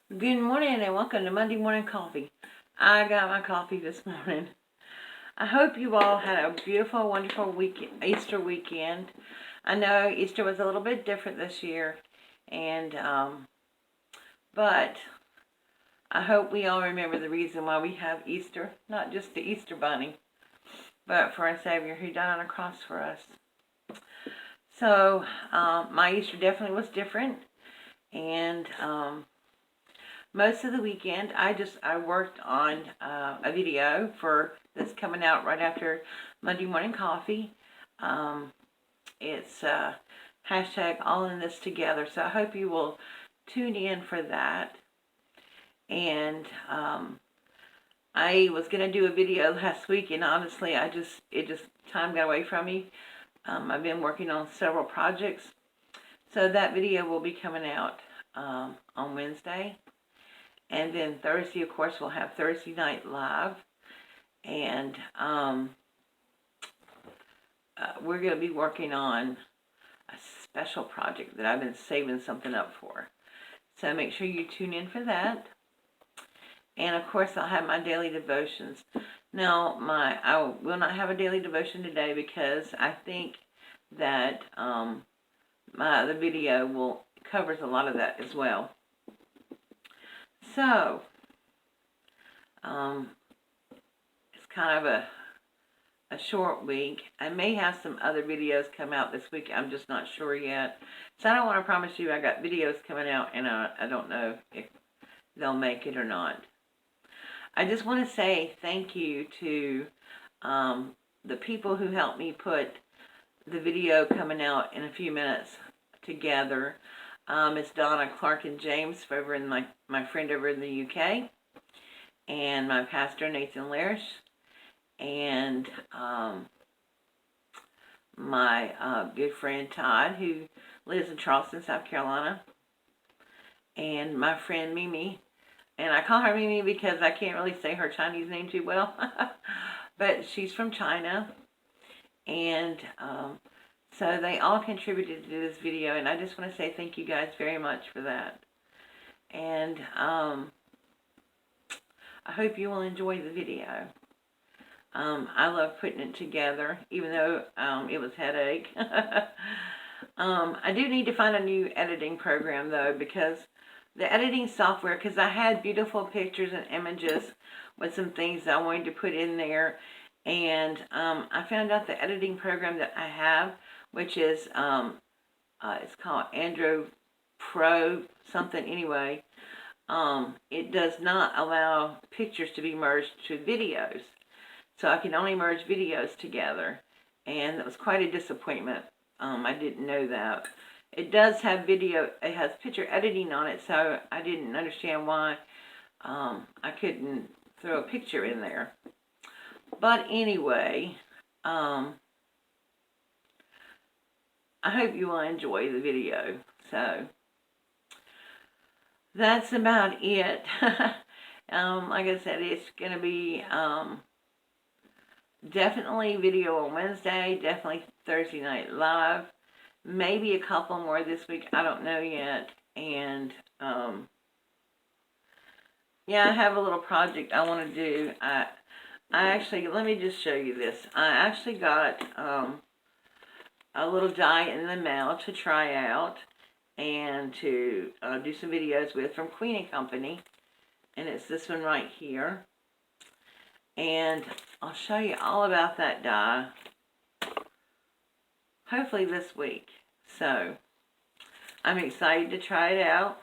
Good morning and welcome to Monday Morning Coffee. I got my coffee this morning. I hope you all had a beautiful, wonderful Easter weekend. I know Easter was a little bit different this year, and but I hope we all remember the reason why we have Easter, not just the Easter bunny, but for our Savior who died on a cross for us. So my Easter definitely was different, and most of the weekend, I worked on a video that's coming out right after Monday Morning Coffee. It's hashtag all in this together. So I hope you will tune in for that. And I was gonna do a video last week, and honestly, time got away from me. I've been working on several projects, so that video will be coming out on Wednesday. And then Thursday, of course, we'll have Thursday Night Live. And we're going to be working on a special project that I've been saving something up for. So make sure you tune in for that. And of course, I'll have my daily devotions. Now, I will not have a daily devotion today because I think that the video covers a lot of that as well. So, it's kind of a short week. I may have some other videos come out this week. I'm just not sure yet. So I don't want to promise you I got videos coming out, and I don't know if they'll make it or not. I just want to say thank you to the people who helped me put the video coming out in a few minutes together. It's Donna, Clark, and James over in my friend over in the UK, and my pastor Nathan Larish, and my good friend Todd, who lives in Charleston, South Carolina, and my friend Mimi. And I call her Mimi because I can't really say her Chinese name too well, but she's from China, and so they all contributed to this video, and I just want to say thank you guys very much for that. And I hope you will enjoy the video. I love putting it together, even though it was headache. I do need to find a new editing program, though, because the editing software, because I had beautiful pictures and images with some things I wanted to put in there, and I found out the editing program that I have, which is, it's called Android Pro something anyway, it does not allow pictures to be merged to videos. So I can only merge videos together, and that was quite a disappointment. I didn't know that. It does have video, it has picture editing on it, so I didn't understand why I couldn't throw a picture in there. But anyway, I hope you will enjoy the video. So that's about it. Like I said, it's going to be definitely video on Wednesday, definitely Thursday Night Live, maybe a couple more this week, I don't know yet. And yeah, I have a little project I want to do. I actually, let me just show you this. I actually got a little die in the mail to try out and to do some videos with from Queen & Company, and it's this one right here. And I'll show you all about that die, hopefully this week. So, I'm excited to try it out,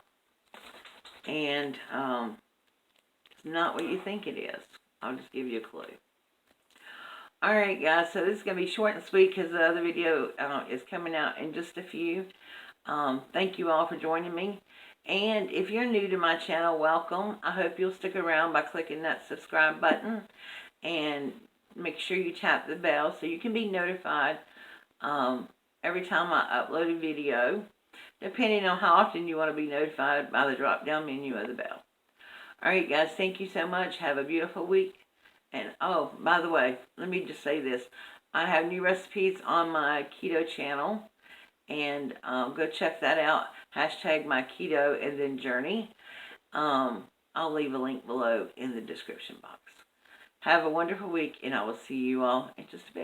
and it's not what you think it is. I'll just give you a clue. Alright guys, so this is going to be short and sweet because the other video is coming out in just a few. Thank you all for joining me. And if you're new to my channel, welcome. I hope you'll stick around by clicking that subscribe button. And make sure you tap the bell so you can be notified every time I upload a video, depending on how often you want to be notified by the drop-down menu of the bell. Alright guys, thank you so much. Have a beautiful week. And oh, by the way, let me just say this. I have new recipes on my keto channel, and go check that out. Hashtag my keto and then journey. I'll leave a link below in the description box. Have a wonderful week, and I will see you all in just a bit.